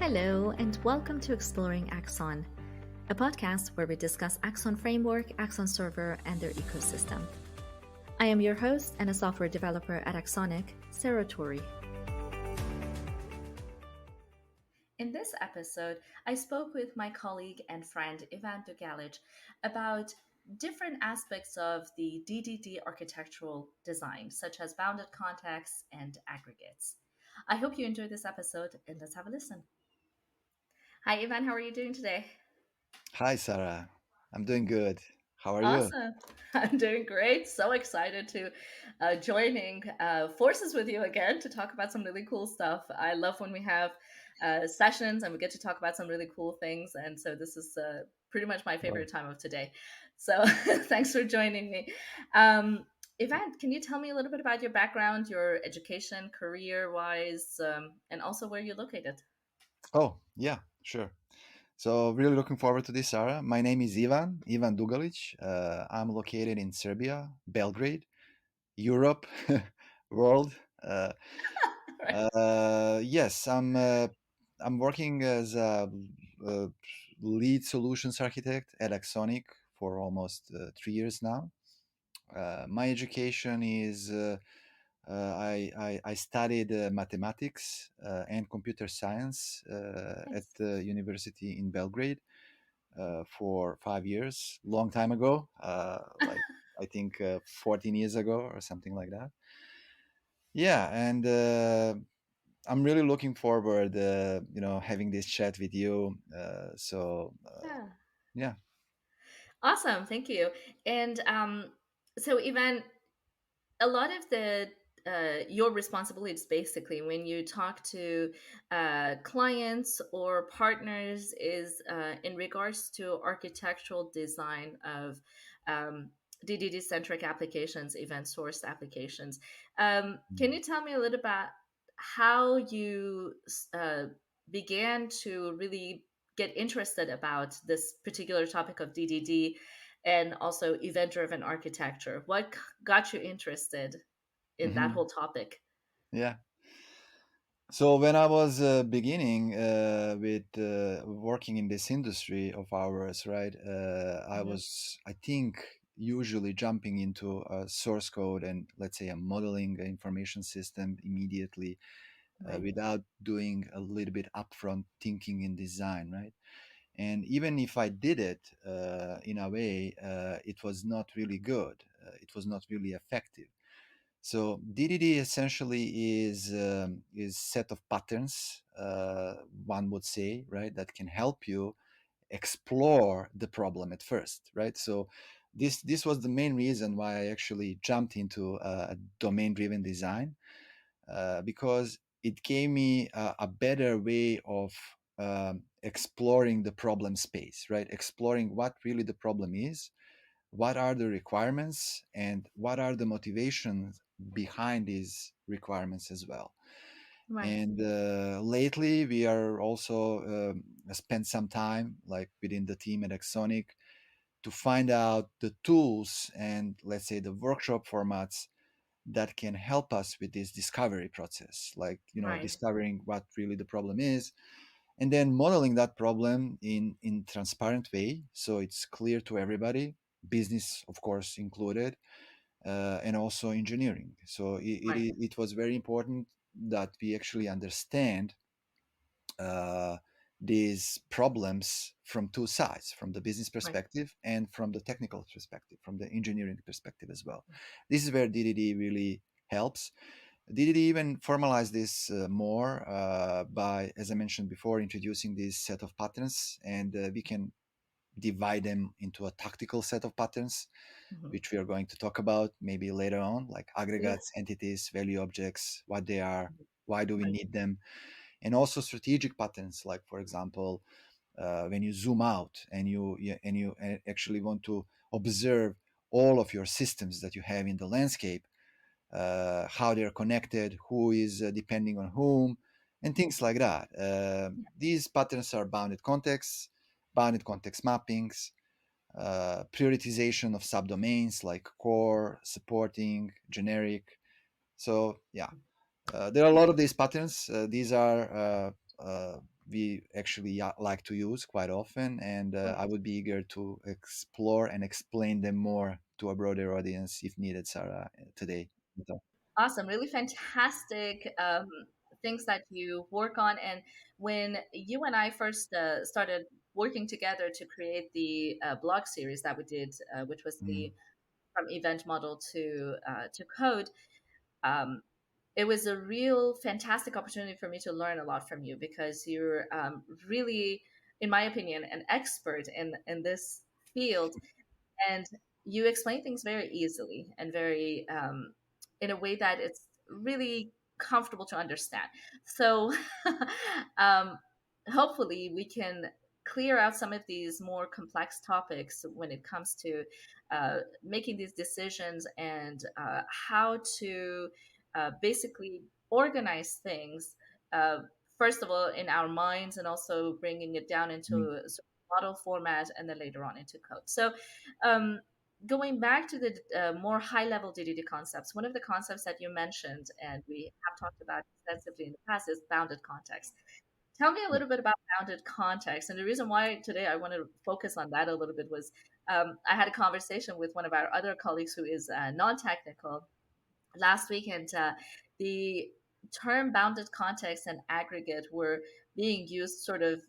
Hello, and welcome to Exploring Axon, a podcast where we discuss Axon Framework, Axon Server, and their ecosystem. I am your host and a software developer at AxonIQ, Sarah Torrey. In this episode, I spoke with my colleague and friend Ivan Dugalic about different aspects of the DDD architectural design, such as bounded contexts and aggregates. I hope you enjoyed this episode, and let's have a listen. Hi, Ivan. How are you doing today? Hi, Sarah. I'm doing good. How are you? Awesome. I'm doing great. So excited to joining forces with you again to talk about some really cool stuff. I love when we have sessions and we get to talk about some really cool things. And so this is pretty much my Oh, favorite time of today. So thanks for joining me. Um, Ivan, can you tell me a little bit about your background, your education, career wise, and also where you're located? yeah, sure. So, really looking forward to this, Sarah. My name is Ivan Dugalic. I'm located in Serbia, Belgrade, Europe, world. Right. Yes, I'm working as a lead solutions architect at AxonIQ for almost 3 years now. My education is I studied mathematics and computer science at Nice. the university in Belgrade for 5 years, long time ago, like I think 14 years ago or something like that. Yeah, and I'm really looking forward, having this chat with you. Yeah. Yeah. Awesome. Thank you. And so, Ivan, a lot of the your responsibilities basically when you talk to clients or partners is in regards to architectural design of DDD centric applications, event sourced applications. Can you tell me a little about how you began to really get interested about this particular topic of DDD and also event driven architecture? What got you interested in that Hmm. whole topic? Yeah. So when I was beginning with working in this industry of ours, right, I Mhm. was, I think, usually jumping into a source code and let's say a modeling information system immediately Right. without doing a little bit upfront thinking in design, right? And even if I did it in a way, it was not really good. It was not really effective. So DDD essentially is set of patterns, one would say, right, that can help you explore the problem at first, right? So this was the main reason why I actually jumped into a domain-driven design because it gave me a better way of exploring the problem space, right? Exploring what really the problem is, what are the requirements, and what are the motivations behind these requirements as well. Right. And lately we are also spent some time like within the team at Axonic to find out the tools and let's say the workshop formats that can help us with this discovery process, like Right. discovering what really the problem is, and then modeling that problem in transparent way so it's clear to everybody, business of course included, and also engineering. So Right. it was very important that we actually understand uh, these problems from two sides, from the business Right. perspective and from the technical perspective, from the engineering perspective as well. This is where DDD really helps. DDD even formalized this more by, as I mentioned before, introducing this set of patterns, and we can divide them into a tactical set of patterns, Mhm. which we are going to talk about maybe later on, like Yeah. aggregates, entities, value objects, what they are, why do we Right. need them, and also strategic patterns, like for example, when you zoom out and you actually want to observe all of your systems that you have in the landscape, how they're connected, who is depending on whom, and things like that. These patterns are bounded context mappings, prioritization of subdomains like core, supporting, generic. So yeah, there are a lot of these patterns. These are we actually like to use quite often, and Cool. I would be eager to explore and explain them more to a broader audience if needed, Sarah, today. So, Awesome. Really fantastic things that you work on. And when you and I first started working together to create the blog series that we did, which was mm, the from event model to code, um, it was a real fantastic opportunity for me to learn a lot from you because you're really, in my opinion, an expert in this field, and you explain things very easily and very in a way that it's really comfortable to understand. So um, hopefully we can clear out some of these more complex topics when it comes to making these decisions and how to basically organize things, uh, first of all in our minds, and also bringing it down into mm, a sort of model format and then later on into code. So um, going back to the more high level DDD concepts, one of the concepts that you mentioned and we have talked about extensively in the past is bounded context. Tell me a yeah. little bit about bounded context. And the reason why today I want to focus on that a little bit was I had a conversation with one of our other colleagues who is non technical last week, and the term bounded context and aggregate were being used sort of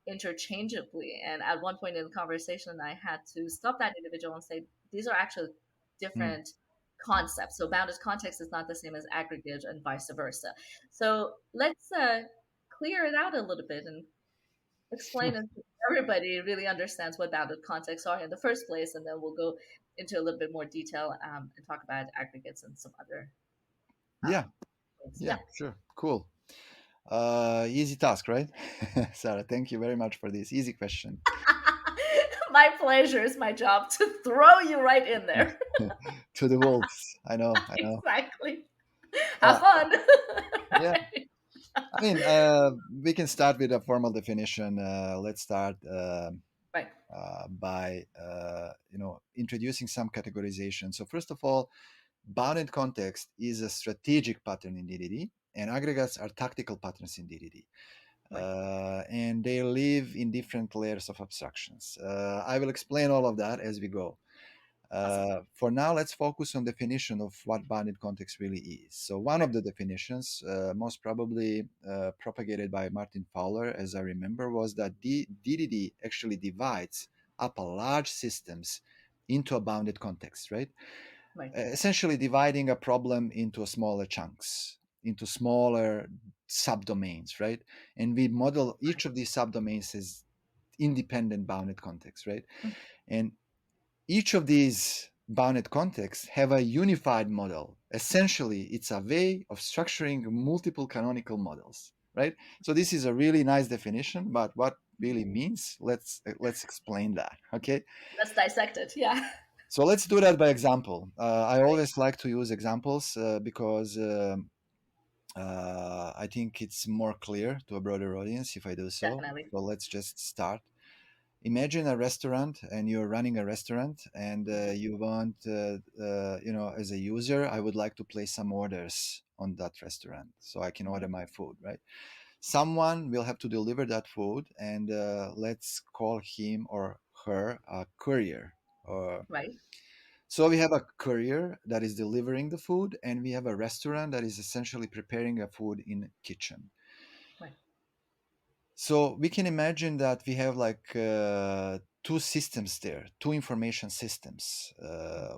interchangeably. And at one point in the conversation, I had to stop that individual and say, these are actually Mm. different concepts. So bounded context is not the same as aggregate and vice versa. So let's clear it out a little bit and explain it so everybody really understands what bounded contexts are in the first place, and then we'll go into a little bit more detail and talk about aggregates and some other Yeah, things. yeah, Yeah. sure, cool. Easy task, right? Sarah, thank you very much for this easy question. My pleasure. It's my job to throw you right in there. To the wolves. I know, I know. Exactly. Have Uh, fun. yeah, I mean, we can start with a formal definition. Let's start Right. by introducing some categorization. So first of all, bounded context is a strategic pattern in DDD, and aggregates are tactical patterns in DDD. Right. And they live in different layers of abstractions. I will explain all of that as we go. Awesome. For now, let's focus on definition of what bounded context really is. So one Right. of the definitions, most probably propagated by Martin Fowler, as I remember, was that DDD actually divides up a large systems into a bounded context, right? Right. Essentially dividing a problem into smaller chunks, into smaller subdomains, right? And we model each of these subdomains as independent bounded contexts, right? Mhm. And each of these bounded contexts have a unified model. Essentially, it's a way of structuring multiple canonical models, right? So this is a really nice definition, but what really means, let's explain that, okay? Let's dissect it. Yeah. So let's do that by example. I Right. always like to use examples because I think it's more clear to a broader audience if I do so. Definitely. So let's just start. Imagine a restaurant, and you're running a restaurant, and you want, as a user, I would like to place some orders on that restaurant so I can Mhm. order my food, right? Someone will have to deliver that food, and let's call him or her a courier. Or Right. so we have a courier that is delivering the food, and we have a restaurant that is essentially preparing a food in a kitchen. Right. So we can imagine that we have like two systems there, two information systems.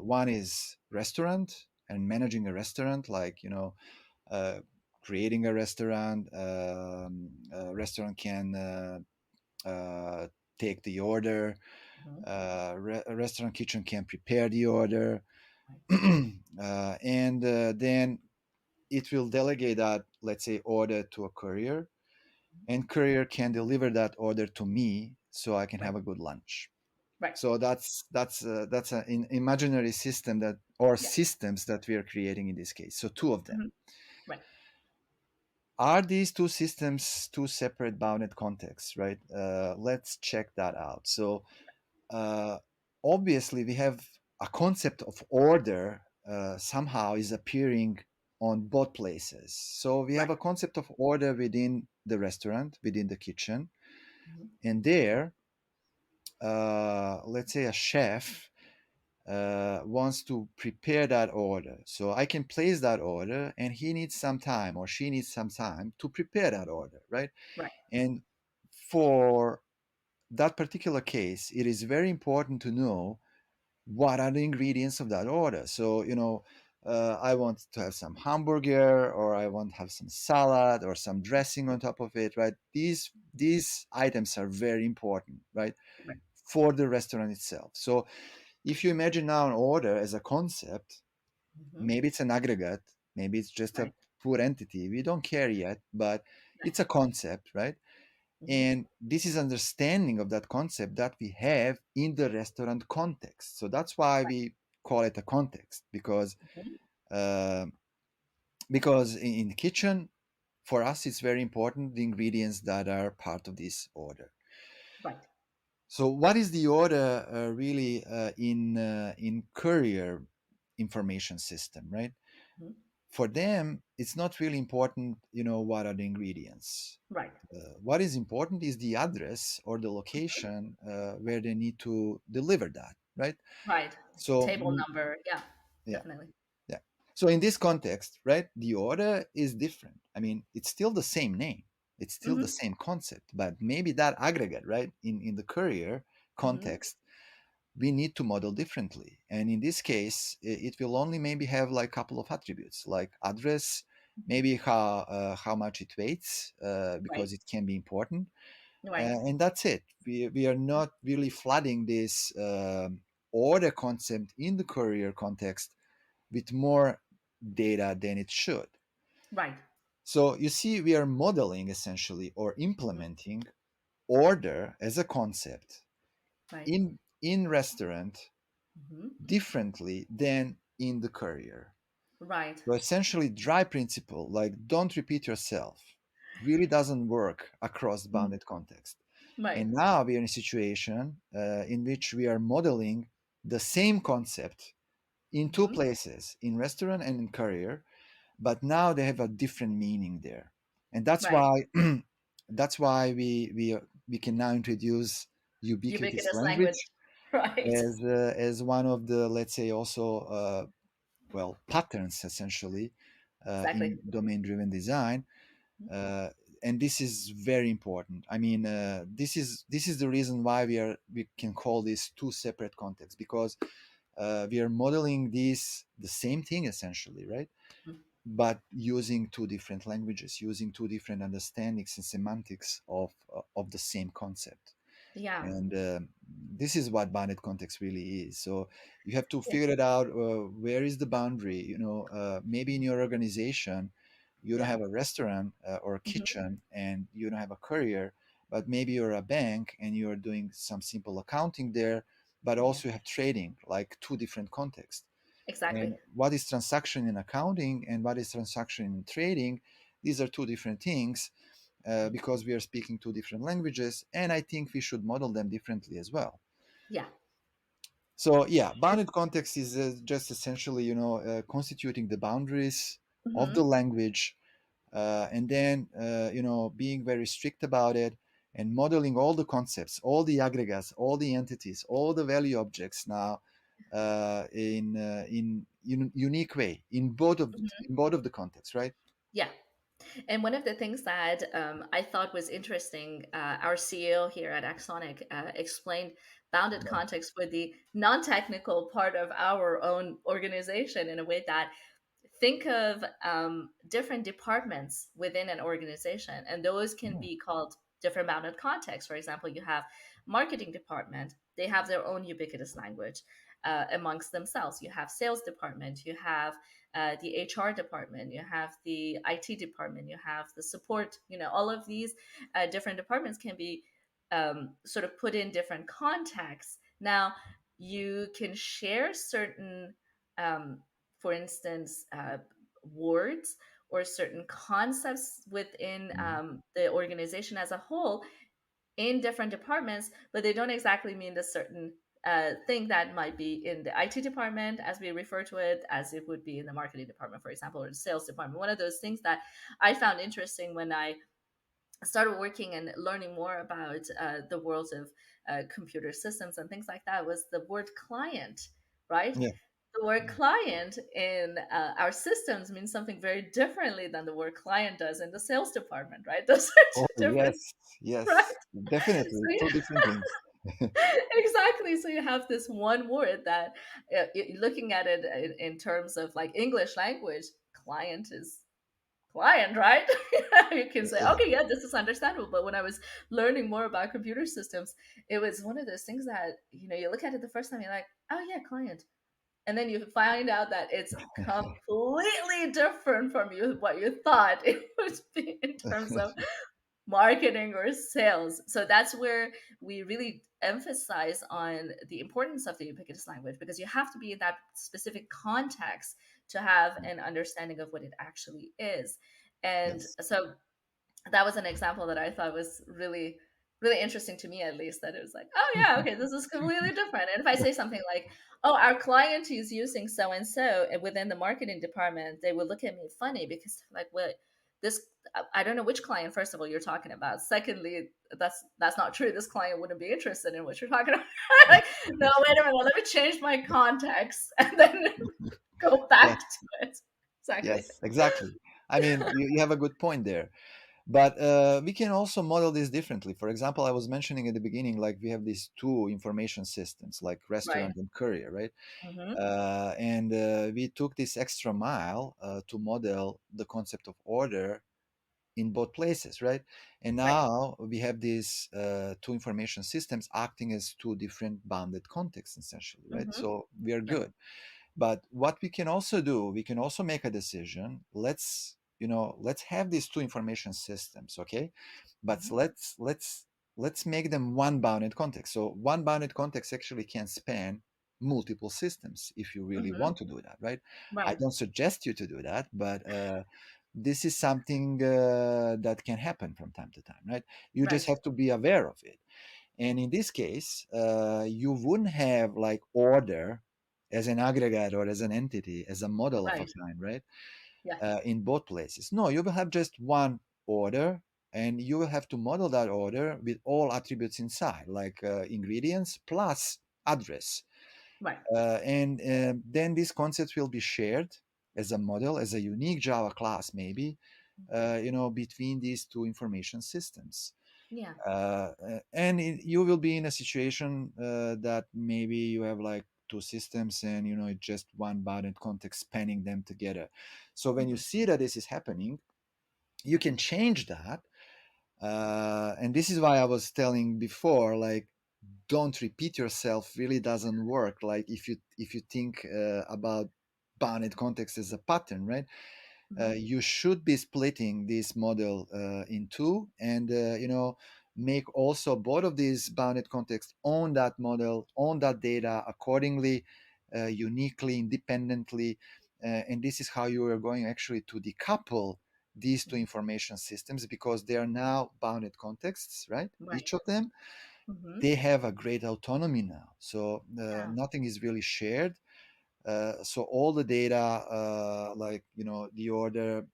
One is restaurant and managing a restaurant, like uh, creating a restaurant. A restaurant can take the order. Mhm. A restaurant kitchen can prepare the order, Right. and then it will delegate that, let's say, order to a courier, and courier can deliver that order to me so I can Right. have a good lunch. Right. So that's an imaginary system that, or Yeah. systems that we are creating in this case. So two of them. Mhm. Right. Are these two systems two separate bounded contexts, right? Let's check that out. So uh, obviously we have a concept of order somehow is appearing on both places. So we have Right. a concept of order within the restaurant, within the kitchen, Mhm. and there, let's say a chef wants to prepare that order. So I can place that order, and he needs some time or she needs some time to prepare that order, right? Right. And for that particular case, it is very important to know what are the ingredients of that order. So, I want to have some hamburger, or I want to have some salad or some dressing on top of it, right? These items are very important, right, Right. for the restaurant itself. So if you imagine now an order as a concept, Mhm. maybe it's an aggregate, maybe it's just a Right. poor entity. We don't care yet, but Right. it's a concept, right? Mhm. And this is understanding of that concept that we have in the restaurant context. So that's why we call it a context, Mhm. uh, because in the kitchen, for us, it's very important the ingredients that are part of this order. Right. So, what is the order really in courier information system, right? Mhm. For them, it's not really important, what are the ingredients. Right. What is important is the address or the Mhm. location where they need to deliver that, right? Right. So, Table number. Yeah, yeah, definitely. yeah. So in this context, right, the order is different. I mean, it's still the same name, it's still the Mhm. same concept, but maybe that aggregate, right, in the courier Mhm. context, we need to model differently. And in this case, it will only maybe have like a couple of attributes, like address, Mhm. maybe how much it weighs, Right. because it can be important, Right. and that's it. We are not really flooding this order concept in the courier context with more data than it should. Right. So you see, we are modeling essentially or Mhm. implementing order as a concept Right. in restaurant Mhm. differently than in the courier. Right. So essentially, dry principle, like don't repeat yourself, really doesn't work across Mhm. bounded context. Right. And now we are in a situation in which we are modeling the same concept in two Mhm. places, in restaurant and in courier, but now they have a different meaning there, and that's Right. why we can now introduce ubiquitous Ubiquitous language. language Right. as one of the, let's say, also patterns essentially Exactly. in domain driven design, uh, and this is very important. I mean, this is the reason why we can call this two separate contexts, because we are modeling this the same thing essentially, right, Mhm. but using two different languages, using two different understandings and semantics of the same concept. Yeah. And this is what bounded context really is. So you have to Yeah. figure it out. Where is the boundary? Maybe in your organization, you don't Yeah. have a restaurant or a Mhm. kitchen, and you don't have a courier, but maybe you're a bank and you're doing some simple accounting there, but Yeah. also you have trading, like two different contexts. And Exactly. what is transaction in accounting and what is transaction in trading? These are two different things, Mhm. because we are speaking two different languages, and I think we should model them differently as well. Yeah. So yeah, bounded context is just essentially, constituting the boundaries of the Mhm. language, and then being very strict about it, and modeling all the concepts, all the aggregates, all the entities, all the value objects now in unique way Mhm. in both of the contexts, right? Yeah. And one of the things that I thought was interesting, our CEO here at Axonic explained bounded Yeah. context for the non-technical part of our own organization in a way that think of different departments within an organization, and those can Yeah. be called different bounded contexts. For example, you have marketing department; they have their own ubiquitous language amongst themselves. You have sales department, you have the HR department, you have the IT department, you have the support. All of these different departments can be sort of put in different contexts. Now, you can share certain um, for instance, words or certain concepts within Mhm. the organization as a whole in different departments, but they don't exactly mean the certain thing that might be in the IT department, as we refer to it, as it would be in the marketing department, for example, or the sales department. One of those things that I found interesting when I started working and learning more about the world of computer systems and things like that was the word client, right? Yeah. The word client in our systems means something very differently than the word client does in the sales department, right? Those are Oh two different, yes, right? yes, So definitely you, two different things. exactly. So you have this one word that, looking at it in terms of like English language, client is client, right? You can say, Yeah. okay, yeah, this is understandable. But when I was learning more about computer systems, it was one of those things that, you look at it the first time, you're like, oh, yeah, client. And then you find out that it's completely different from what you thought it would be in terms of marketing or sales. So that's where we really emphasize on the importance of the ubiquitous language, because you have to be in that specific context to have an understanding of what it actually is. And Yes. so that was an example that I thought was really, really interesting to me, at least, that it was like, oh yeah, okay, this is completely different. And if I say something like, oh, our client is using so and so within the marketing department, they would look at me funny, because like, what, this, I don't know which client, first of all, you're talking about. Secondly, that's not true. This client wouldn't be interested in what you're talking about. Like, no, wait a minute, let me change my context and then go Yes. back to it. Exactly. Yes. Exactly. I mean, you have a good point there. But we can also model this differently. For example, I was mentioning at the beginning, like we have these two information systems, like Right. restaurant and courier, right? Hmm. And we took this extra mile to model the concept of order in both places, right? And Right. now we have these two information systems acting as two different bounded contexts, essentially, right? Hmm. So we are Yeah. good. But what we can also do, we can also make a decision. Let's have these two information systems, okay? But Hmm. let's make them one bounded context. So one bounded context actually can span multiple systems if you really Hmm. want to do that, right? I Right. don't suggest you to do that, but this is something that can happen from time to time, right? You just Right. have to be aware of it. And in this case, you wouldn't have like order as an aggregate or as an entity, as a model of a Right. kind, right? Yeah. In both places. No, you will have just one order, and you will have to model that order with all attributes inside, like ingredients plus address. Right. And then these concepts will be shared as a model, as a unique Java class, maybe, between these two information systems. Yeah. And you will be in a situation that maybe you have like two systems, and it's just one bounded context spanning them together. So when you Hmm. see that this is happening, you can change that. And this is why I was telling before, like, don't repeat yourself really doesn't work. Like if you think about bounded context as a pattern, right? Hmm. You should be splitting this model in two, and make also both of these bounded contexts on that model, on that data accordingly, uniquely, independently. And this is how you are going actually to decouple these two information systems, because they are now bounded contexts, right? Right. Each of them, Hmm. they have a great autonomy now, so Yeah. nothing is really shared. So all the data, like the order,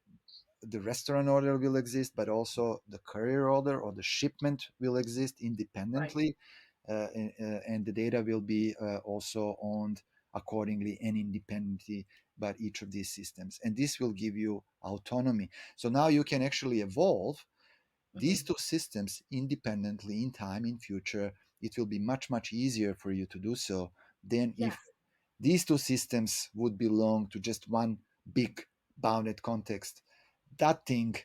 the restaurant order will exist, but also the courier order or the shipment will exist Right. independently, and the data will be also owned accordingly and independently by each of these systems. And this will give you autonomy. So now you can actually evolve these Hmm. two systems independently in time, in future. It will be much, much easier for you to do so than Yeah. if these two systems would belong to just one big bounded context. That thing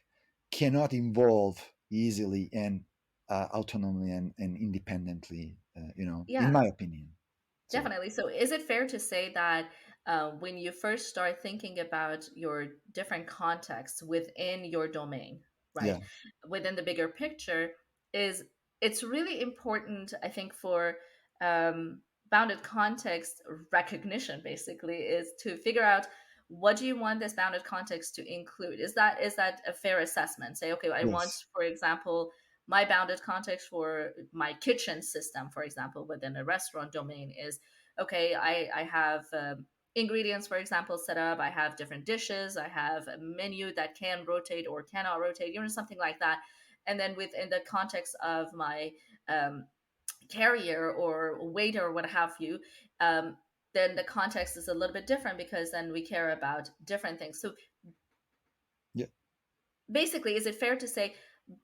cannot evolve easily and autonomously and independently, in Yeah. my opinion. So, Definitely. So, is it fair to say that when you first start thinking about your different contexts within your domain, right, yeah, within the bigger picture, is it's really important, I think, for um, bounded context recognition, basically, is to figure out what do you want this bounded context to include. Is that a fair assessment? Say, okay, I want, yes, for example, my bounded context for my kitchen system, for example, within a restaurant domain is okay. I have ingredients, for example, set up. I have different dishes. I have a menu that can rotate or cannot rotate, something like that. and then within the context of my um, carrier or waiter or what have you, um, then the context is a little bit different because then we care about different things. So Yeah. basically, is it fair to say,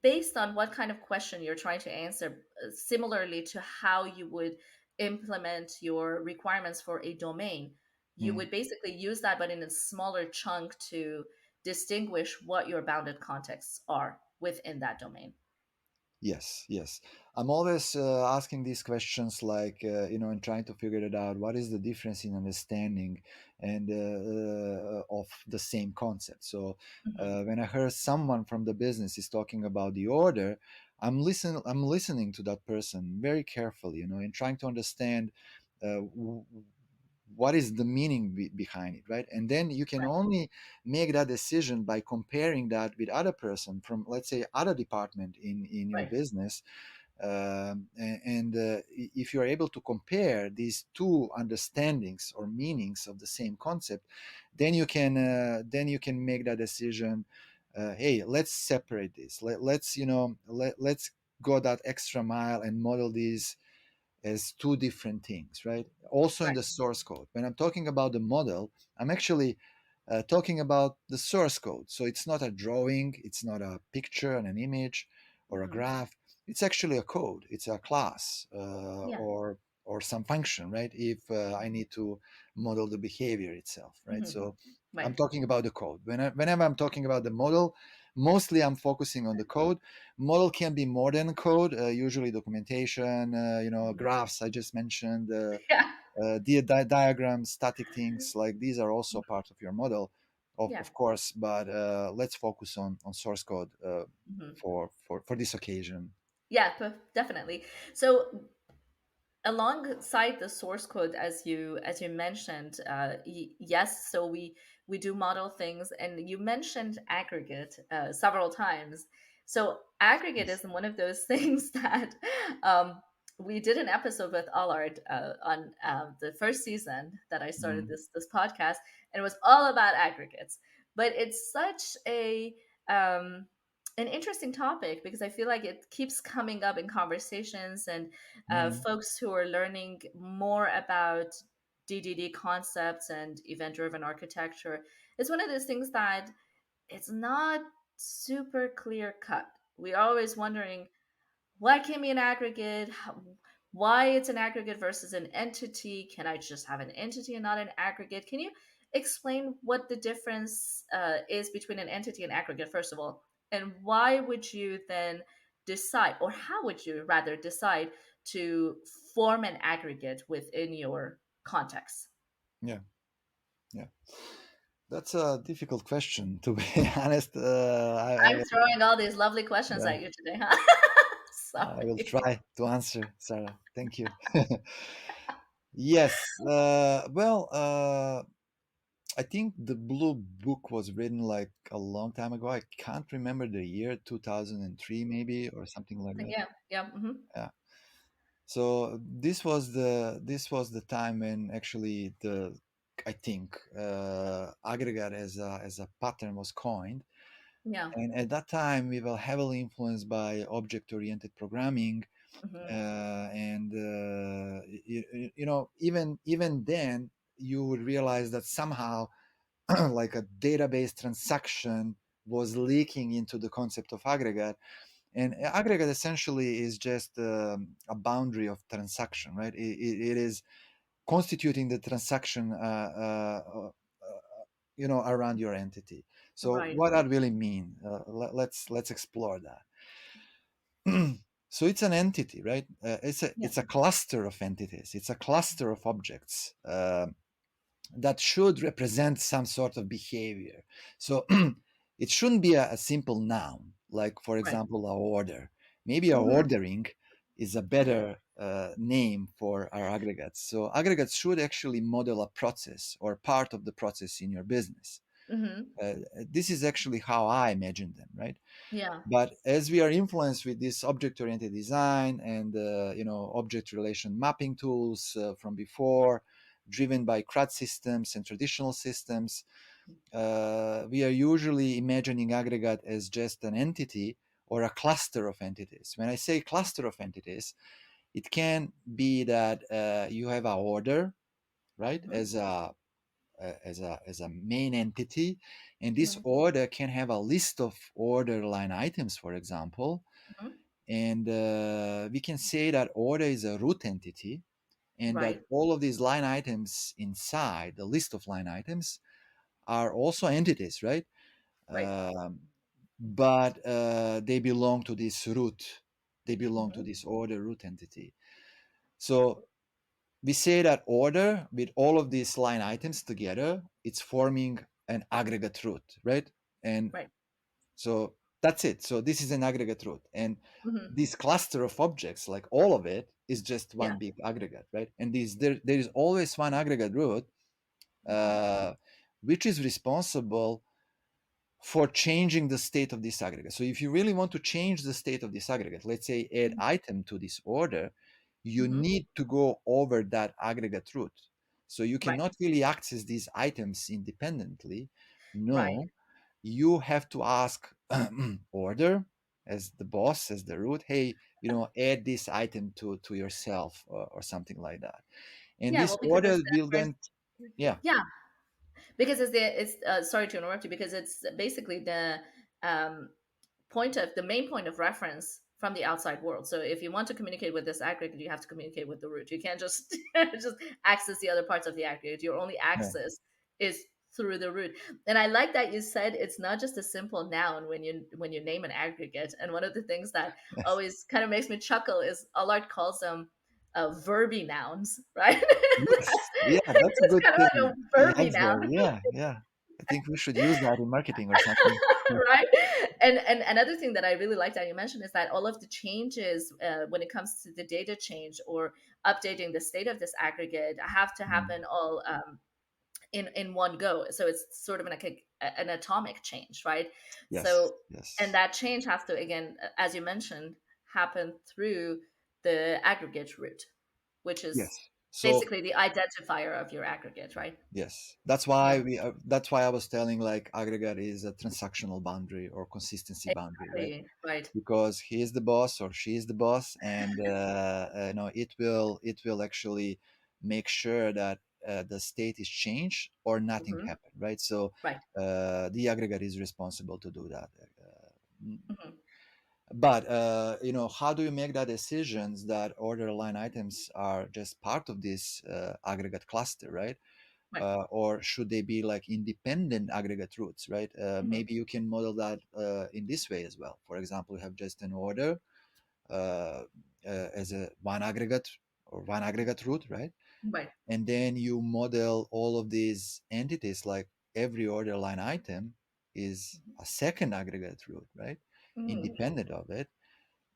based on what kind of question you're trying to answer, similarly to how you would implement your requirements for a domain, you Mm. would basically use that, but in a smaller chunk to distinguish what your bounded contexts are within that domain? Yes, yes. I'm always asking these questions, like and trying to figure it out. What is the difference in understanding and of the same concept? So Hmm. when I heard someone from the business is talking about the order, I'm listening to that person very carefully, and trying to understand uh, w- what is the meaning behind it, right? And then you can Right, only make that decision by comparing that with other person from, let's say, other department in your right, business. And if you are able to compare these two understandings or meanings of the same concept, then you can make that decision. Hey, let's separate this. Let's go that extra mile and model these as two different things, right? Also in right. the source code. When I'm talking about the model, I'm actually talking about the source code. So it's not a drawing, it's not a picture and an image or a Hmm. graph. It's actually a code. It's a class Yeah. or some function, right? If I need to model the behavior itself, right? Hmm. So I'm Right. talking about the code. Whenever I'm talking about the model, mostly I'm focusing on the code. Model can be more than code, usually documentation, Mhm. graphs I just mentioned, Yeah. diagrams, static things like these are also part of your model, Yeah. of course, but let's focus on source code Hmm. for this occasion. Yeah, definitely. So alongside the source code, as you mentioned, yes, so we do model things, and you mentioned aggregate several times. So aggregate Yes. is one of those things that um, we did an episode with Allard on the first season that I started Mm, this podcast, and it was all about aggregates. But it's such a an interesting topic because I feel like it keeps coming up in conversations, and mm, folks who are learning more about DDD concepts and event driven architecture. It's one of those things that it's not super clear cut. We're always wondering what can be an aggregate, why it's an aggregate versus an entity. Can I just have an entity and not an aggregate? Can you explain what the difference is between an entity and aggregate, first of all? And why would you then decide, or how would you rather decide to form an aggregate within your context? yeah, yeah. That's a difficult question, to be honest. I'm throwing all these lovely questions Yeah, at you today, huh? I will Sorry. try to answer, Sarah. Thank you. Yes. I think the blue book was written like a long time ago. I can't remember the year, 2003 maybe, or something like that. Yeah, yeah. Hmm. Yeah. So this was the time when actually the I think aggregate as a pattern was coined, Yeah. and at that time we were heavily influenced by object-oriented programming, Hmm. and even then you would realize that somehow like a database transaction was leaking into the concept of aggregate. And aggregate essentially is just a boundary of transaction, right? It is constituting the transaction around your entity. So Right. what that really mean, let's explore that. So it's an entity, right? Yeah. It's a cluster of entities, it's a cluster of objects that should represent some sort of behavior. So it shouldn't be a simple noun, like, for Right. example, a order. Maybe a Hmm. ordering is a Yeah. better name for our aggregates. So aggregates should actually model a process or part of the process in your business. Hmm. Uh, this is actually how I imagine them, right? Yeah. But as we are influenced with this object-oriented design and object relation mapping tools from before, driven by CRUD systems and traditional systems, we are usually imagining aggregate as just an entity or a cluster of entities. When I say cluster of entities, it can be that you have a order, right, Hmm. as a main entity, and this Hmm. order can have a list of order line items, for example, Hmm. and we can say that order is a root entity, and that Right. all of these line items inside the list of line items are also entities, right? Right. Um, but they belong to this root. They belong to Hmm. this order root entity. So we say that order with all of these line items together, it's forming an aggregate root, right? And Right. so that's it. So this is an aggregate root. And Hmm. this cluster of objects, like all of it, is just Yeah. one big aggregate, right? And there is always one aggregate root, Hmm. uh, which is responsible for changing the state of this aggregate. So if you really want to change the state of this aggregate, let's say add item to this order, you Hmm. need to go over that aggregate root. So you Right. cannot really access these items independently. Right. No, you have to ask order as the boss, as the root, hey, add this item to yourself, or something like that. And Yeah. this Well, because order it's the will first. then, yeah, Yeah, because it's sorry to interrupt you, because it's basically um, the main point of reference from the outside world. So if you want to communicate with this aggregate, you have to communicate with the root. You can't just just access the other parts of the aggregate. Your only yeah, access is through the root. And I like that you said it's not just a simple noun when you name an aggregate. And one of the things that yes, always kind of makes me chuckle is Allard calls them verby nouns, right? yes, yeah, that's a It's good kind of like thing. a He verby adds there, noun. yeah, yeah. I think we should use that in marketing or something. Right. And another thing that I really like that you mentioned is that all of the changes when it comes to the data change or updating the state of this aggregate have to Mm. happen all in one go. So it's sort of an atomic change, right? Yes, So and yes, that change has to, again, as you mentioned, happen through the aggregate root, which yes. is So basically the identifier of your aggregate, right? yes, that's Yeah, why that's why I was telling, like, aggregate is a transactional boundary or consistency boundary, right? exactly. Right. Because he is the boss or she is the boss, and it will actually make sure that the state is changed or nothing Hmm. happened, right? So Right. the aggregate is responsible to do that. Hmm. But how do you make that decisions that order line items are just part of this aggregate cluster, right? Right. Or should they be like independent aggregate roots, right? Hmm. Maybe you can model that in this way as well. For example, you have just an order uh, as a one aggregate or one aggregate root, right? Right. And then you model all of these entities, like every order line item is a second aggregate root, right? Hmm. Independent of it,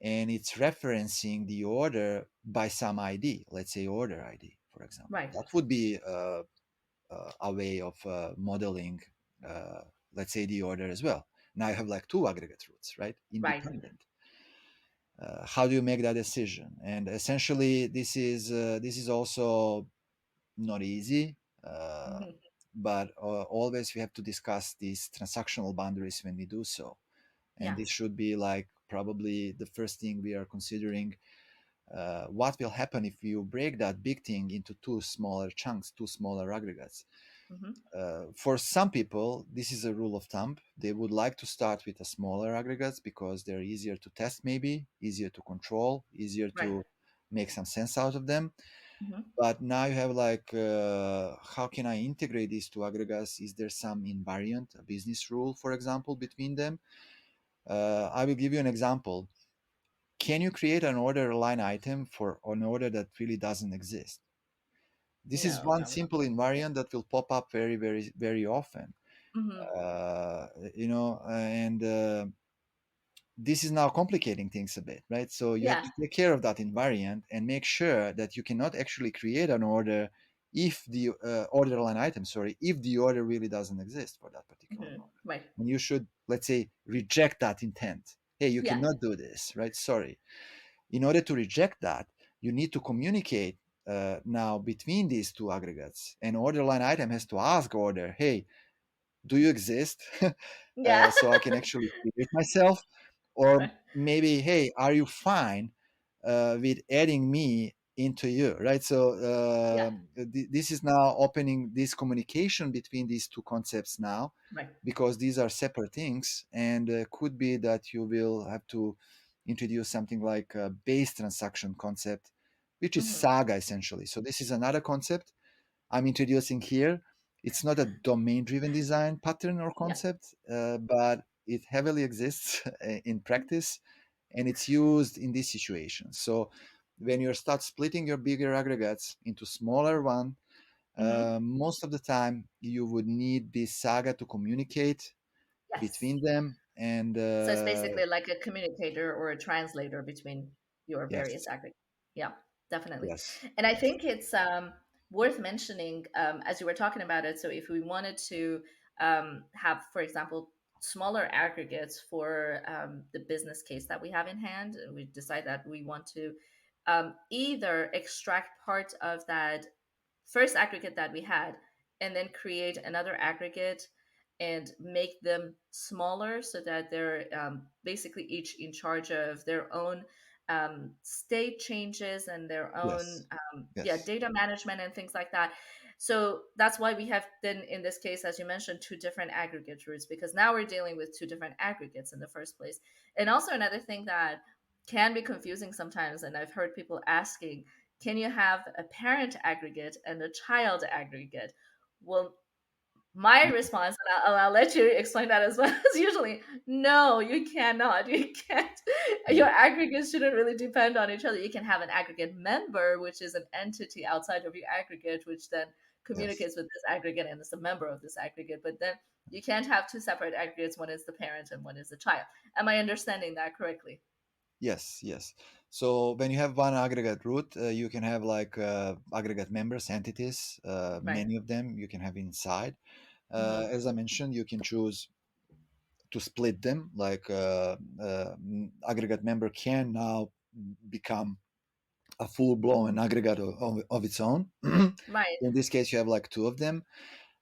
and it's referencing the order by some ID, let's say order ID, for example. Right. That would be a way of modeling, uh, let's say, the order as well. Now you have like two aggregate roots, right? Right. Independent. How do you make that decision? And essentially, this is also not easy, Hmm. but always we have to discuss these transactional boundaries when we do so. And Yeah. this should be like probably the first thing we are considering. What will happen if you break that big thing into two smaller chunks, two smaller aggregates? Hmm. For some people, this is a rule of thumb. They would like to start with a smaller aggregates because they're easier to test, maybe easier to control, easier Right. to make some sense out of them. Hmm. But now you have like, how can I integrate these two aggregates? Is there some invariant, a business rule, for example, between them? I will give you an example. Can you create an order line item for an order that really doesn't exist? This is No, one no, no. simple invariant that will pop up very, very, very often. Hmm. And this is now complicating things a bit, right? So you have Yeah. to take care of that invariant and make sure that you cannot actually create an order if the order line item, sorry, if the order really doesn't exist for that particular Hmm. order. Right. And you should, let's say, reject that intent. Hey, you Yeah. cannot do this, right? Sorry. In order to reject that, you need to communicate now between these two aggregates. An order line item has to ask order, hey, do you exist? Yeah. So I can actually create myself. or Right. maybe, hey, are you fine with adding me into you, right? So Yeah. this is now opening this communication between these two concepts now, Right. because these are separate things, and could be that you will have to introduce something like a base transaction concept, which is Hmm. saga essentially. So this is another concept I'm introducing here. It's not a domain driven design pattern or Yeah. concept, but it heavily exists in practice, and it's used in this situation. So when you start splitting your bigger aggregates into smaller one, Hmm. most of the time you would need this saga to communicate Yes. between them. And So it's basically like a communicator or a translator between your various yes, aggregates. Yeah, definitely. yes, And I yes, think it's worth mentioning as you were talking about it. So if we wanted to have, for example, smaller aggregates for the business case that we have in hand, and we decide that we want to either extract part of that first aggregate that we had and then create another aggregate and make them smaller so that they're basically each in charge of their own state changes and their own yes, yeah, yes, data management and things like that. So that's why we have then in this case, as you mentioned, two different aggregate routes, because now we're dealing with two different aggregates in the first place. And also another thing that can be confusing sometimes, and I've heard people asking, can you have a parent aggregate and a child aggregate? Well, my response, and I'll let you explain that as well, is usually no, you cannot. You can't. Your aggregates shouldn't really depend on each other. You can have an aggregate member, which is an entity outside of your aggregate, which then yes. communicates with this aggregate and is a member of this aggregate. But then you can't have two separate aggregates. One is the parent and one is the child. Am I understanding that correctly? Yes, yes. So when you have one aggregate root, you can have like aggregate members, entities, Right. many of them you can have inside. Mm-hmm. As I mentioned, you can choose to split them. Like aggregate member can now become a full-blown aggregate of its own. Right. In this case, you have like two of them.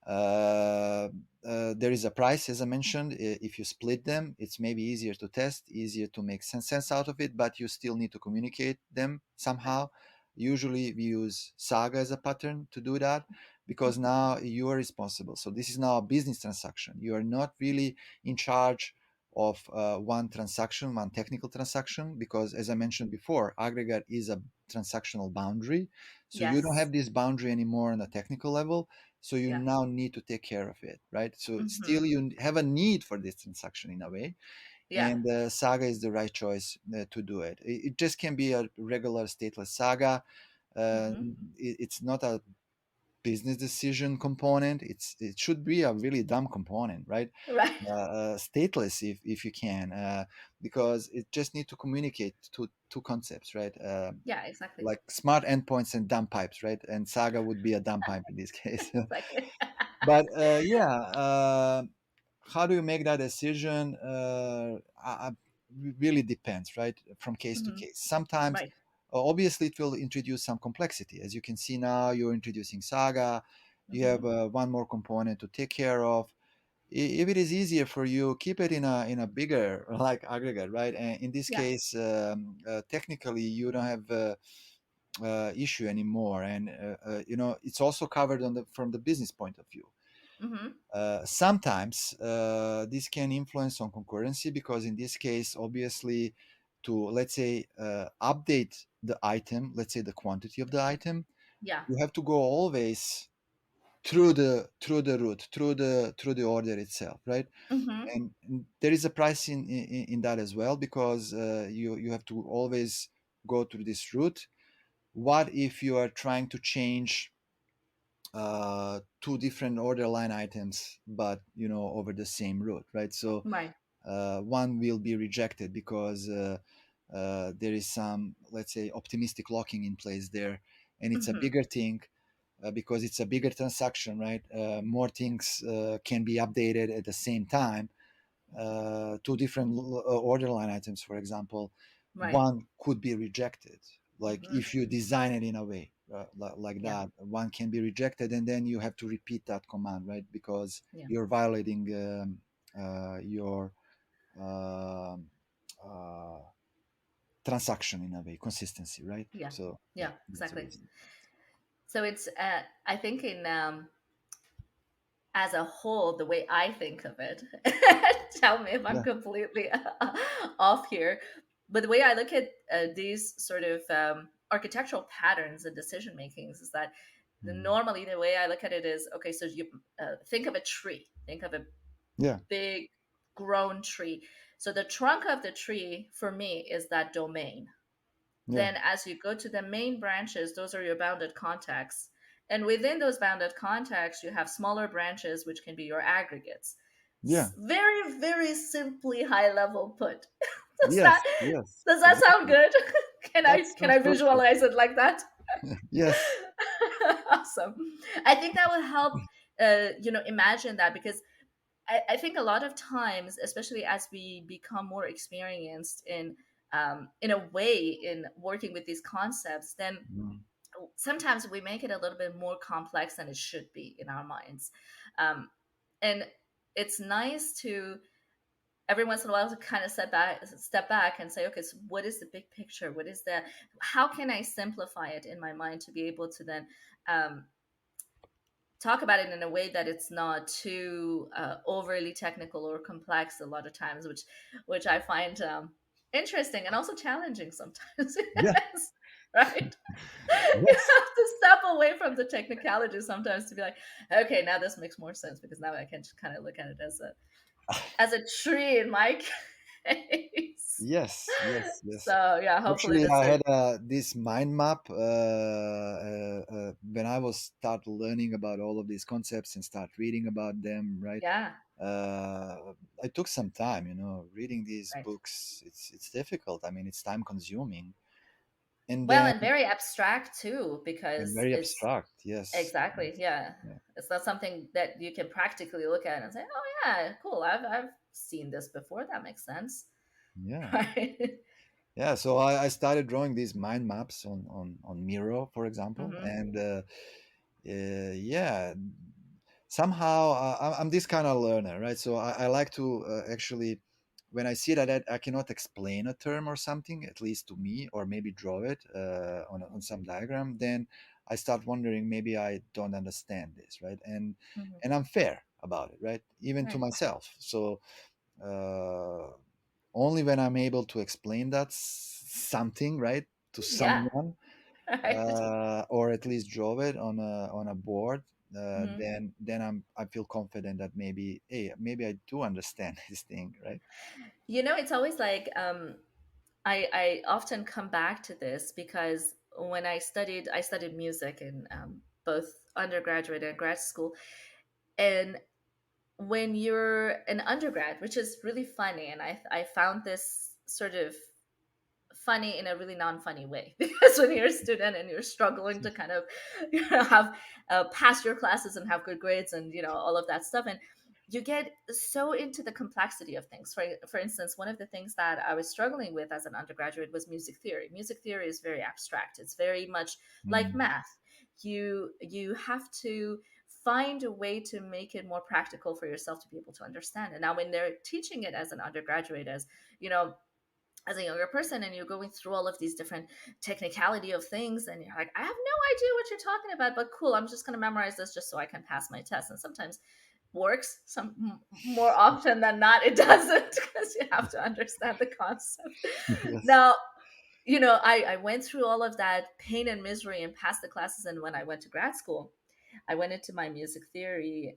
Uh, there is a price, as I mentioned. If you split them, it's maybe easier to test, easier to make sense out of it, but you still need to communicate them Right. somehow. Usually, we use Saga as a pattern to do that, because Mhm. now you are responsible. So this is now a business transaction. You are not really in charge of one transaction, one technical transaction, because as I mentioned before, aggregate is a transactional boundary. So you don't Yes. have this boundary anymore on a technical level, so you Yeah. now need to take care of it, right? So Hmm. still you have a need for this transaction in a way, Yeah. and Saga is the right choice to do it. It just can be a regular stateless Saga. Hmm. It's not a business decision component. It should be a really dumb component, right? Right. Stateless if you can, because it just need to communicate two concepts, right? Yeah, exactly. Like smart endpoints and dumb pipes, right? And Saga would be a dumb pipe in this case. Exactly. But yeah, how do you make that decision? Really depends, right, from case to Hmm. case. Sometimes, Right. obviously, it will introduce some complexity. As you can see now, you're introducing Saga. You have Hmm. one more component to take care of. If it is easier for you, keep it in a bigger like aggregate, right? And in this Yeah. case, technically, you don't have issue anymore, and it's also covered on the from the business point of view. Hmm. Sometimes this can influence on concurrency, because in this case, obviously, to let's say update the item, let's say the quantity of the item, Yeah. you have to go always through the route, through the order itself, right? Hmm. And there is a price in that as well, because you have to always go through this route. What if you are trying to change two different order line items, but over the same route, right? So Right. one will be rejected because there is some, let's say, optimistic locking in place there, and it's a Hmm. bigger thing, because it's a bigger transaction, right? More things can be updated at the same time. Two different order line items, for example, Right. one could be rejected. Like Hmm. if you design it in a way like Yeah. that, one can be rejected, and then you have to repeat that command, right? Because Yeah. you're violating your um uh, transaction in a way, consistency, right? Yeah. So yeah, Yeah, that's the exactly. reason. So it's I think in as a whole, the way I think of it, tell me if I'm Yeah. completely off here, but the way I look at these sort of architectural patterns and decision makings is that Mm. normally the way I look at it is okay, so you think of a tree, think of a Yeah. big grown tree. So the trunk of the tree for me is that domain. Yeah. Then, as you go to the main branches, those are your bounded contacts. And within those bounded contacts, you have smaller branches, which can be your aggregates. Yeah. Very, very simply high level put. Does that Yes. Yes. does that sound Exactly. good? can That I can sounds I perfect. visualize it like that? Yes. Awesome. I think that will help. Imagine that because I think a lot of times, especially as we become more experienced in a way in working with these concepts, then Mm. sometimes we make it a little bit more complex than it should be in our minds. Um, and it's nice to every once in a while to kind of step back and say, okay, so what is the big picture? What is the, how can I simplify it in my mind to be able to then um, talk about it in a way that it's not too overly technical or complex a lot of times, which I find interesting and also challenging sometimes. Yeah. Yes, right? You Yes. have to step away from the technicality sometimes to be like, okay, now this makes more sense because now I can just kind of look at it as a tree in my case. Yes, yes, yes. So yeah, hopefully Actually, this I is had this mind map when I was start learning about all of these concepts and start reading about them. Right, yeah, I took some time. Reading these right. books. It's difficult. I mean, it's time consuming, and Well, then and very abstract too, and because very it's abstract. Yes, exactly, yeah. yeah, It's not something that you can practically look at and say, "Oh yeah, cool. I've seen this before. That makes sense." yeah. Right? Yeah, so I started drawing these mind maps on Miro, for example, hmm and yeah, somehow I'm this kind of learner, right? So I like to actually, when I see that I cannot explain a term or something, at least to me, or maybe draw it on some diagram, then I start wondering maybe I don't understand this, right? hmm And I'm fair about it, right? Even to Right. myself. So. Only when I'm able to explain that something, right, to Yeah. someone, Right. or at least draw it on a board, hmm I feel confident that maybe, hey, maybe I do understand this thing, right? It's always like I often come back to this because when I studied music in both undergraduate and grad school, and when you're an undergrad, which is really funny, and I found this sort of funny in a really non-funny way because when you're a student and you're struggling to kind of have pass your classes and have good grades and all of that stuff, and you get so into the complexity of things. For instance, one of the things that I was struggling with as an undergraduate was music theory. Music theory is very abstract. It's very much like Mm. math. You have to find a way to make it more practical for yourself to be able to understand it. Now when they're teaching it as an undergraduate, you know as a younger person, and you're going through all of these different technicality of things, and you're like, I have no idea what you're talking about, but cool, I'm just going to memorize this just so I can pass my test. And sometimes works, more often than not it doesn't, because you have to understand the concept. Yes. Now, I went through all of that pain and misery and passed the classes, and when I went to grad school, I went into my music theory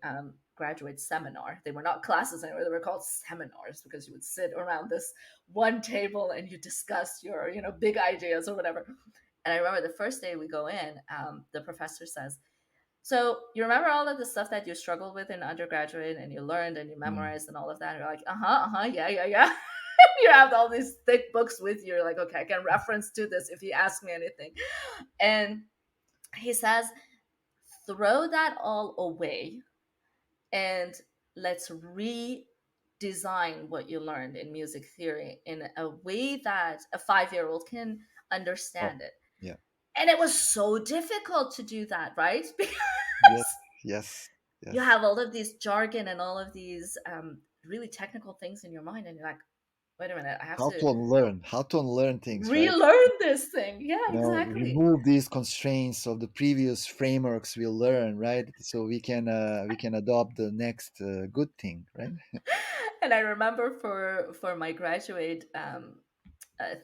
graduate seminar. They were not classes anymore; they were called seminars because you would sit around this one table and you discuss your, big ideas or whatever. And I remember the first day we go in, the professor says, "So you remember all of the stuff that you struggled with in undergraduate, and you learned and you Mm. memorized and all of that?" And you're like, yeah, yeah, yeah. You have all these thick books with you. You're like, okay, I can reference to this if you ask me anything. And he says, throw that all away and let's redesign what you learned in music theory in a way that a 5-year-old can Oh, understand it. yeah. And it was so difficult to do that, right? Because Yes. Yes. you Yes. have all of these jargon and all of these really technical things in your mind, and you're like, wait a minute, I have How to to unlearn, things, right? relearn this thing. Yeah, exactly. Remove these constraints of the previous frameworks we learn, right? So we can adopt the next good thing, right? And I remember for my graduate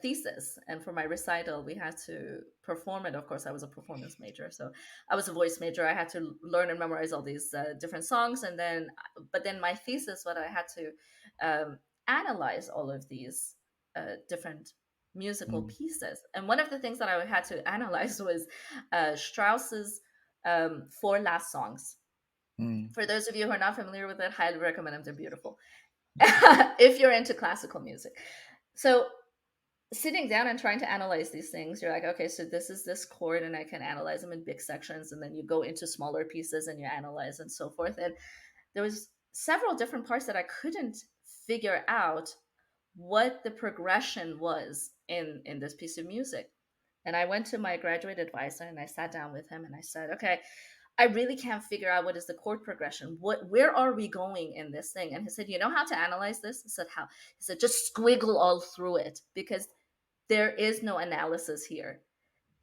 thesis and for my recital, we had to perform it. Of course, I was a performance major, so I was a voice major. I had to learn and memorize all these different songs, and then, but then my thesis, what I had to analyze all of these different musical Mm, pieces. And one of the things that I had to analyze was Strauss's four last songs. mm, For those of you who are not familiar with it, highly recommend them. They're beautiful. If you're into classical music. So sitting down and trying to analyze these things, you're like, okay, so this is this chord, and I can analyze them in big sections, and then you go into smaller pieces and you analyze and so forth. And there was several different parts that I couldn't figure out what the progression was in this piece of music. And I went to my graduate advisor and I sat down with him and I said, okay, I really can't figure out what is the chord progression. Where are we going in this thing? And he said, you know how to analyze this? I said, how? He said, just squiggle all through it because there is no analysis here.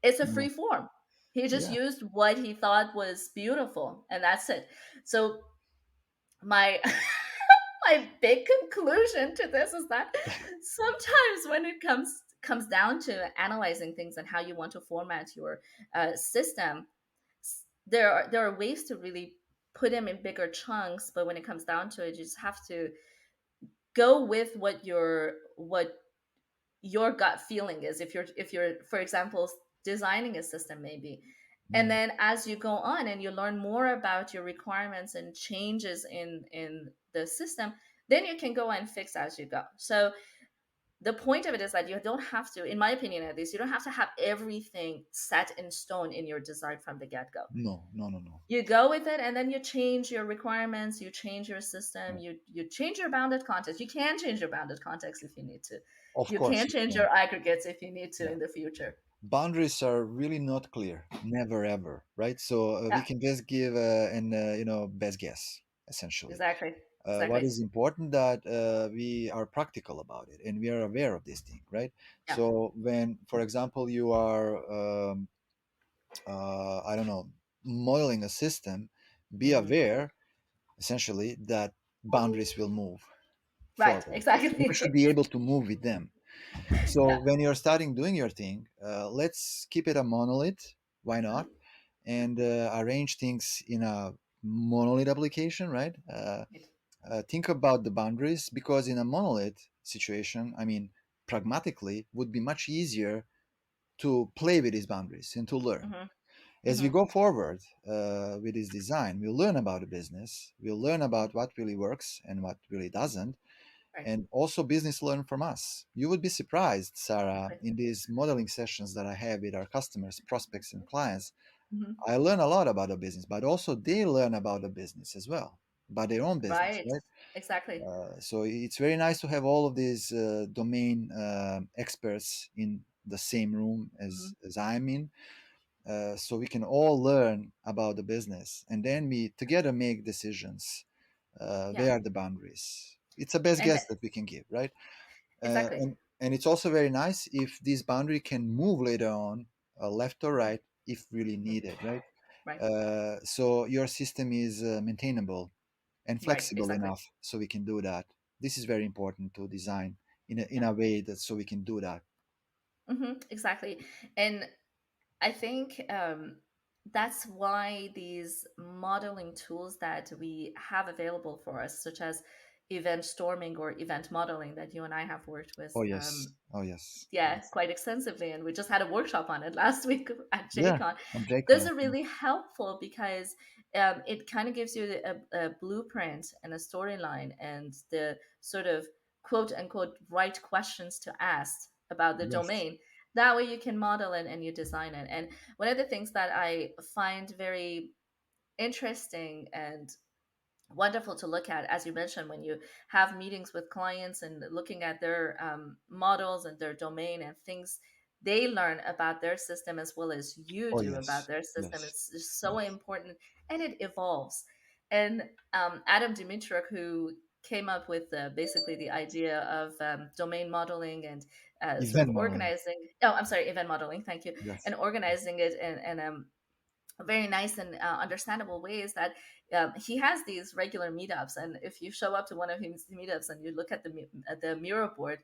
It's a mm. free form. He just Yeah. used what he thought was beautiful, and that's it. So my my big conclusion to this is that sometimes when it comes down to analyzing things and how you want to format your system, there are ways to really put them in bigger chunks. But when it comes down to it, you just have to go with what your gut feeling is. If you're for example designing a system maybe, and Mm, then as you go on and you learn more about your requirements and changes in the system, then you can go and fix as you go. So the point of it is that you don't have to, in my opinion at least, you don't have to have everything set in stone in your design from the get-go. no, no, no, no. You go with it and then you change your requirements, you change your system, No. you change your bounded context. You can change your bounded context if you need to. Of You course can you change can. your aggregates if you need to Yeah. in the future. Boundaries are really not clear, never ever, right? So we Yeah, can just give an best guess, essentially. exactly. What Exactly. is important that we are practical about it and we are aware of this thing, right? Yeah. So when, for example, you are I don't know, modeling a system, be Hmm. aware essentially that boundaries will move Right, forward. You should exactly. be able to move with them. So Yeah. when you're starting doing your thing, let's keep it a monolith. Why not? Mhm. And arrange things in a monolith application, right? Right. Think about the boundaries because in a monolith situation, I mean, pragmatically, would be much easier to play with these boundaries and to learn. Hmm. As we Hmm. go forward with this design, we'll learn about the business, we'll learn about what really works and what really doesn't, Right. and also business learn from us. You would be surprised, Sarah, Right. in these modeling sessions that I have with our customers, prospects, and clients. Hmm. I learn a lot about the business, but also they learn about the business as well, about their own business, Right. right? Exactly. So it's very nice to have all of these domain experts in the same room Hmm. as I'm in, so we can all learn about the business and then we together make decisions. Yeah. Where are the boundaries? It's a best And guess that we can give, right? exactly. And it's also very nice if this boundary can move later on, left or Hmm. right, if really Hmm. needed, right? Right. So your system is maintainable and Right. flexible Exactly. enough so we can do that. This is very important to design in Yeah. a way that so we can do that. Hmm. Exactly. And I think that's why these modeling tools that we have available for us, such as event storming or event modeling that you and I have worked with, Oh yes, oh yes, yeah, yes. quite extensively. And we just had a workshop on it last week at Yeah, JCON. on Those JCON. are really helpful because it kind of gives you a blueprint and a storyline and the sort of quote unquote right questions to ask about the Yes. domain. That way you can model it and you design it. And one of the things that I find very interesting and wonderful to look at, as you mentioned, when you have meetings with clients and looking at their models and their domain and things they learn about their system as well as you Oh do about yes, their system. yes, It's just so yes. important and it evolves. And Adam Dimitruk, who came up with basically the idea of domain modeling and sort of Event modeling. organizing. Oh, I'm sorry, event modeling. Thank you, Yes. and organizing it in very nice and understandable ways that he has these regular meetups, and if you show up to one of his meetups and you look at the mural board,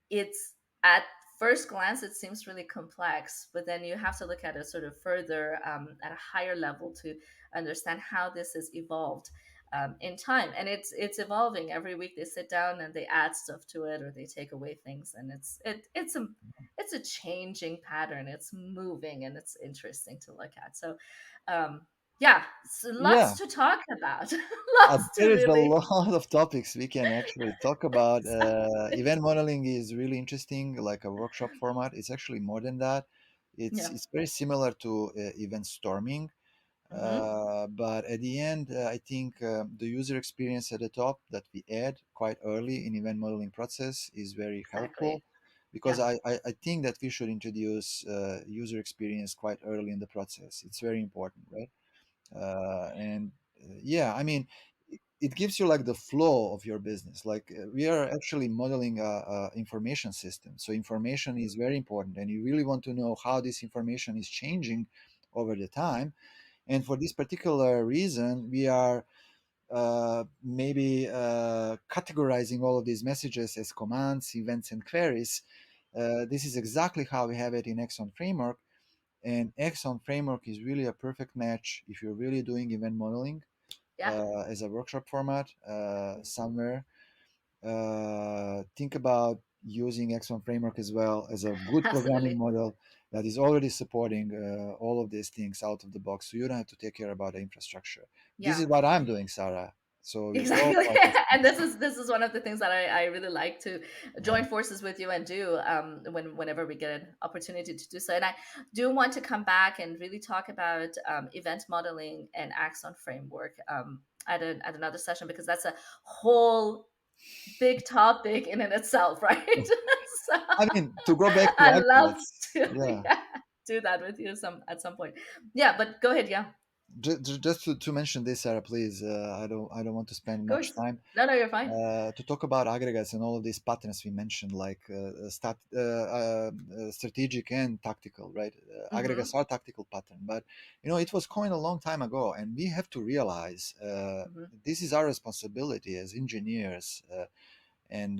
it's at first glance it seems really complex, but then you have to look at it sort of further at a higher level to understand how this has evolved in time, and it's evolving every week. They sit down and they add stuff to it or they take away things, and it's a changing pattern. It's moving and it's interesting to look at. So yeah, so lots Yeah. to talk about. Lots to There is a really lot of topics we can actually talk about. exactly. Event modeling is really interesting, like a workshop format. It's actually more than that. It's Yeah. it's very similar to event storming, Hmm. but at the end, I think the user experience at the top that we add quite early in event modeling process is very helpful, Exactly. because Yeah. I think that we should introduce user experience quite early in the process. It's very important, right? And yeah, I mean, it gives you like the flow of your business. Like we are actually modeling a information system, so information is very important, and you really want to know how this information is changing over the time. And for this particular reason, we are maybe categorizing all of these messages as commands, events, and queries. This is exactly how we have it in Axon framework, and Axon framework is really a perfect match if you're really doing event modeling Yeah. as a workshop format somewhere. Think about using Axon framework as well as a good programming Absolutely. model that is already supporting all of these things out of the box. So you don't have to take care about the infrastructure. This Yeah. is what I'm doing, Sarah. So we all Exactly. about these And things. this is one of the things that I really like to Yeah. join forces with you and do whenever we get an opportunity to do so. And I do want to come back and really talk about event modeling and Axon framework at another session, because that's a whole big topic in and itself, right? So I mean, to go back to I love aggregates, to yeah. yeah, do that with you some at some point. Yeah, but go ahead. Yeah, Just to mention this, Sarah, please. I don't want to spend of much course. time No, no, you're fine. to talk about aggregates and all of these patterns we mentioned, like strategic and tactical, right? Aggregates Mm-hmm. are tactical pattern, but it was coined a long time ago, and we have to realize Mm-hmm. this is our responsibility as engineers and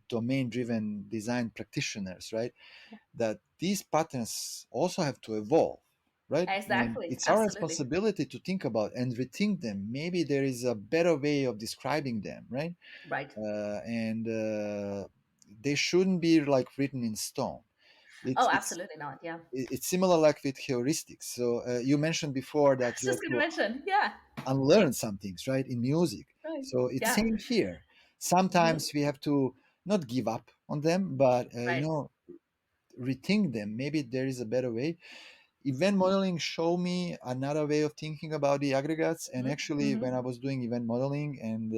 domain-driven design practitioners, right? That these patterns also have to evolve, right? And Exactly. it's our Absolutely. responsibility to think about and rethink them. Maybe there is a better way of describing them, right? Right. And they shouldn't be like written in stone. Oh, It's absolutely not. Yeah. it's similar like with heuristics. So you mentioned before I that was you have just going to to mention. Yeah. unlearn some things, right, in music. Right. So it's Yeah. same here. Hmm. Sometimes we have to not give up on them, but Right. rethink them. Maybe there is a better way. Event modeling showed me another way of thinking about the aggregates, and Hmm. actually Hmm. when I was doing event modeling and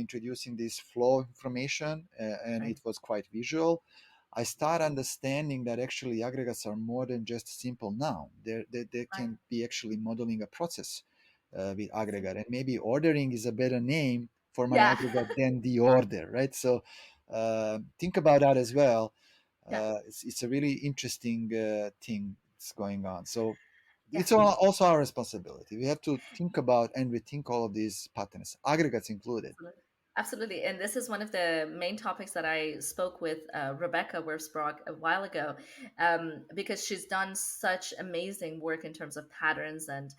introducing this flow information, and Right. it was quite visual, I start understanding that actually aggregates are more than just a simple noun. They Right. can be actually modeling a process with aggregate, Absolutely. and maybe ordering is a better name for my Yeah. aggregate than the order, right? So think about that as well. Yeah. It's a really interesting thing that's going on. So Yeah. it's also our responsibility. We have to think about and rethink all of these patterns, aggregates included. Absolutely. Absolutely. And this is one of the main topics that I spoke with Rebecca Wersbrock a while ago, because she's done such amazing work in terms of patterns and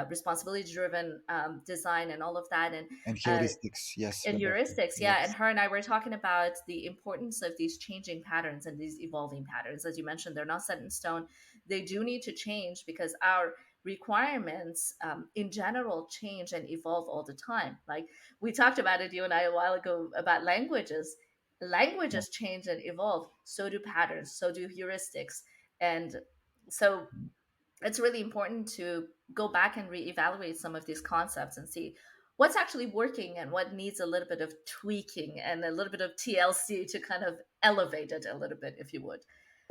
responsibility driven design and all of that. And Uh, heuristics, yes, and Rebecca. heuristics, yeah. And Yes, her and I were talking about the importance of these changing patterns and these evolving patterns. As you mentioned, they're not set in stone. They do need to change because our requirements in general change and evolve all the time. Like we talked about it, you and I, a while ago about languages. yeah, Languages change and evolve. So do patterns. So do heuristics. And so it's really important to go back and reevaluate some of these concepts and see what's actually working and what needs a little bit of tweaking and a little bit of TLC to kind of elevate it a little bit, if you would.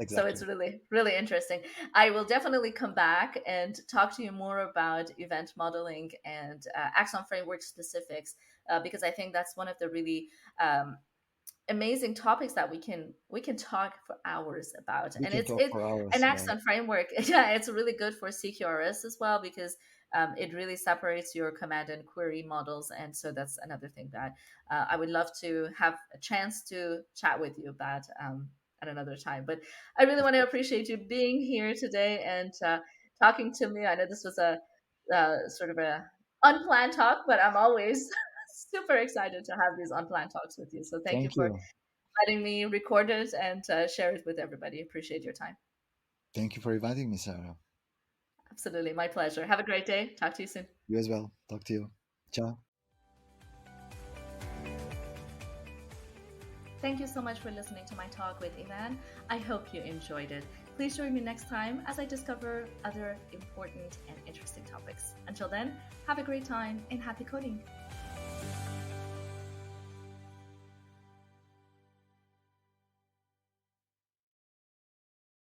So it's exactly. really, really interesting. I will definitely come back and talk to you more about event modeling and Axon framework specifics because I think that's one of the really amazing topics that we can talk for hours about. We And can it's talk it for an hours about it. Axon framework. Yeah, it's really good for CQRS as well, because it really separates your command and query models. And so that's another thing that I would love to have a chance to chat with you about at another time. But I really Of want to course. appreciate you being here today and talking to me. I know this was a sort of a unplanned talk, but I'm always super excited to have these unplanned talks with you. So thank you Thank for you. letting me record it and share it with everybody. Appreciate your time. Thank you for inviting me, Sarah. Absolutely. My pleasure. Have a great day. Talk to you soon. You as well. Talk to you. Ciao. Thank you so much for listening to my talk with Ivan. I hope you enjoyed it. Please join me next time as I discover other important and interesting topics. Until then, have a great time and happy coding.